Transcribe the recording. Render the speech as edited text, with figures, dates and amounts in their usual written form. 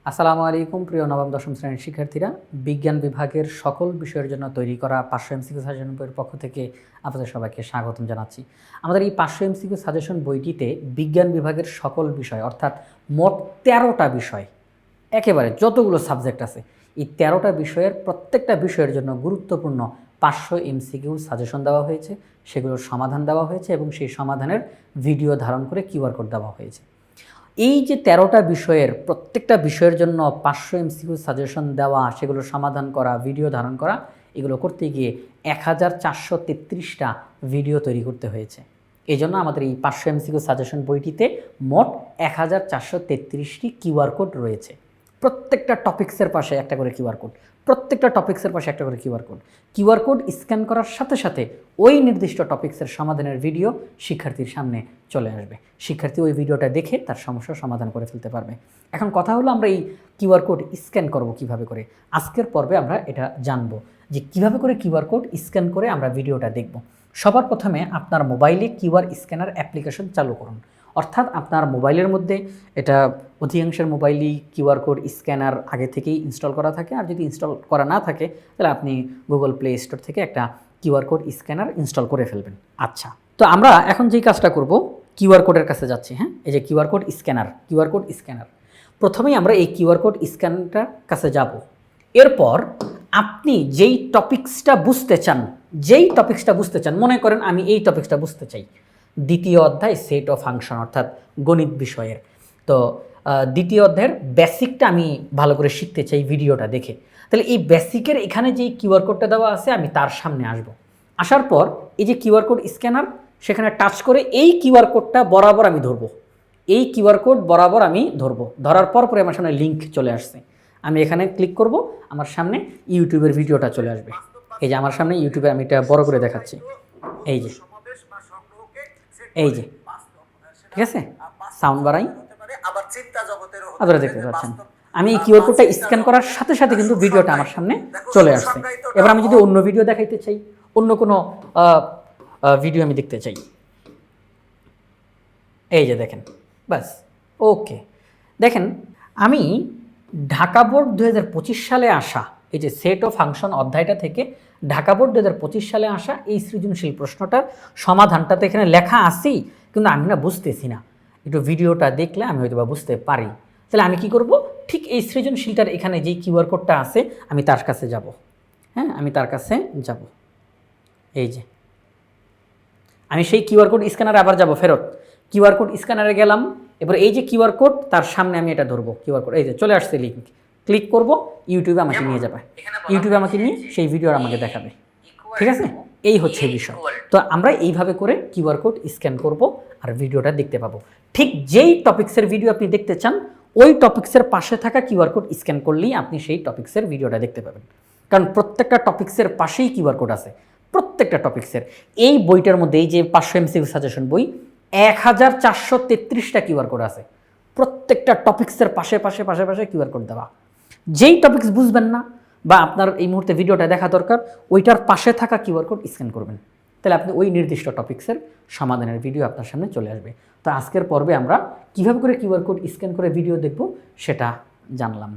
আসসালামু আলাইকুম প্রিয় নবম দশম শ্রেণীর শিক্ষার্থীরা, বিজ্ঞান বিভাগের সকল বিষয়ের জন্য তৈরি করা 500 এমসিকিউ সাজেশন বইয়ের পক্ষ থেকে আপনাদের সবাইকে স্বাগতম জানাচ্ছি। আমাদের এই 500 এমসিকিউ সাজেশন বইটিতে বিজ্ঞান বিভাগের সকল বিষয় অর্থাৎ মোট 13টা বিষয়, একেবারে যতগুলো সাবজেক্ট আছে এই 13টা বিষয়ের প্রত্যেকটা বিষয়ের জন্য গুরুত্বপূর্ণ 500 এমসিকিউ সাজেশন দেওয়া হয়েছে, সেগুলোর সমাধান দেওয়া হয়েছে এবং সেই সমাধানের ভিডিও ধারণ করে কিউআর কোড দেওয়া হয়েছে। এই যে 13টা বিষয়ের প্রত্যেকটা বিষয়ের জন্য 500 এমসিকিউ সাজেশন দেওয়া, সেগুলো সমাধান করা, ভিডিও ধারণ করা, এগুলো করতে গিয়ে 1433টা ভিডিও তৈরি করতে হয়েছে। এই জন্য আমাদের এই 500 এমসিকিউ সাজেশন বইটিতে মোট 1433টি কিউআর কোড রয়েছে। প্রত্যেকটা টপিক্সের পাশে একটা করে কিউআর কোড, প্রত্যেকটা টপিক্সের পাশে একটা করে QR code. QR code scan করার সাথে সাথে ওই নির্দিষ্ট টপিক্সের সমাধানের ভিডিও শিক্ষার্থীর সামনে চলে আসবে। শিক্ষার্থী ওই ভিডিওটা দেখে তার সমস্যার সমাধান করে ফেলতে পারবে। এখন কথা হলো, আমরা এই কিউআর কোড স্ক্যান করব কিভাবে করে। আজকের পর্বে আমরা এটা জানবো যে কিভাবে করে কিউআর কোড স্ক্যান করে আমরা ভিডিওটা দেখব। সবার প্রথমে আপনার মোবাইলে কিউআর স্ক্যানার অ্যাপ্লিকেশন চালু করুন। অর্থাৎ আপনার মোবাইলের মধ্যে, এটা অধিকাংশের মোবাইলই কিউআর কোড স্ক্যানার আগে থেকেই ইনস্টল করা থাকে, আর যদি ইনস্টল করা না থাকে তাহলে আপনি গুগল প্লে স্টোর থেকে একটা কিউআর কোড স্ক্যানার ইনস্টল করে ফেলবেন। আচ্ছা, তো আমরা এখন যেই কাজটা করব, কিউআর কোডের কাছে যাচ্ছি। হ্যাঁ, এই যে কিউআর কোড স্ক্যানার। প্রথমেই আমরা এই কিউআর কোড স্ক্যানারটার কাছে যাব। এরপর আপনি যেই টপিক্সটা বুঝতে চান, মনে করেন আমি এই টপিক্সটা বুঝতে চাই, দ্বিতীয় অধ্যায় সেট অফ ফাংশন অর্থাৎ গণিত বিষয়ের। তো দ্বিতীয় অধ্যায়ের বেসিকটা আমি ভালো করে শিখতে চাই ভিডিওটা দেখে। তাহলে এই বেসিকের এখানে যেই কিউআর কোডটা দেওয়া আছে, আমি তার সামনে আসব। আসার পর এই যে কিউআর কোড স্ক্যানার, সেখানে টাচ করে এই কিউআর কোডটা বরাবর আমি ধরবো। এই কিউআর কোড বরাবর আমি ধরবো। ধরার পর আমার সামনে লিঙ্ক চলে আসছে। আমি এখানে ক্লিক করব, আমার সামনে ইউটিউবের ভিডিওটা চলে আসবে। এই যে আমার সামনে ইউটিউবে, আমি এটা বড় করে দেখাচ্ছি। এই যে ঠিক আছে, সাউন্ড বাড়াই, আপনারা দেখতে পাচ্ছেন। আমি এই কিউআর কোডটা স্ক্যান করার সাথে সাথে কিন্তু ভিডিওটা আমার সামনে চলে আসছে। এবার আমি যদি অন্য ভিডিও দেখাইতে চাই, অন্য কোনো ভিডিও আমি দেখতে চাই, এই যে দেখেন, বাস ওকে। দেখেন, আমি ঢাকা বোর্ড 2025 সালে আসা এই যে সেট অফ ফাংশন অধ্যায়টা থেকে ঢাকা বোর্ড 2025 সালে আসা এই সৃজনশীল প্রশ্নটার সমাধানটা তো এখানে লেখা আছেই, কিন্তু আমি না বুঝতেছি না। একটু ভিডিওটা দেখলে আমি হয়তো বা বুঝতে পারি। তাহলে আমি কি করব, ঠিক এই সৃজনশীলটার এখানে যেই কিউআর কোডটা আছে, আমি তার কাছে যাব। হ্যাঁ, আমি তার কাছে যাব। এই যে আমি সেই কিউআর কোড স্ক্যানারে আবার যাব, ফেরত কিউআর কোড স্ক্যানারে গেলাম। এবার এই যে কিউআর কোড, তার সামনে আমি এটা ধরবো। কিউআর কোড এই যে চলে আসছে, লিঙ্ক ক্লিক করব, ইউটিউবে আমাকে নিয়ে যাবে। ইউটিউবে আমাকে নিয়ে সেই ভিডিও আমাকে দেখাবে। ঠিক আছে, এই হচ্ছে বিষয়। তো আমরা এইভাবে করে কিউআর কোড স্ক্যান করব আর ভিডিওটা দেখতে পাবো। ঠিক যেই টপিক্সের ভিডিও আপনি দেখতে চান, ওই টপিক্সের পাশে থাকা কিউআর কোড স্ক্যান করলেই আপনি সেই টপিক্সের ভিডিওটা দেখতে পাবেন। কারণ প্রত্যেকটা টপিক্সের পাশেই কিউআর কোড আছে, প্রত্যেকটা টপিক্সের। এই বইটার মধ্যে, এই যে 500 এমসিকিউ সাজেশন বই, 1433টা কিউআর কোড আছে। প্রত্যেকটা টপিক্সের পাশে কিউআর কোড দেওয়া। যেই টপিক্স বুঝবেন না বা আপনার এই মুহূর্তে ভিডিওটা দেখা দরকার, ওইটার পাশে থাকা কিউআর কোড স্ক্যান করবেন। তাহলে আপনি ওই নির্দিষ্ট টপিক্সের সমাধানের ভিডিও আপনার সামনে চলে আসবে। তো আজকের পর্বে আমরা কীভাবে করে কিউআর কোড স্ক্যান করে ভিডিও দেখব সেটা জানলাম।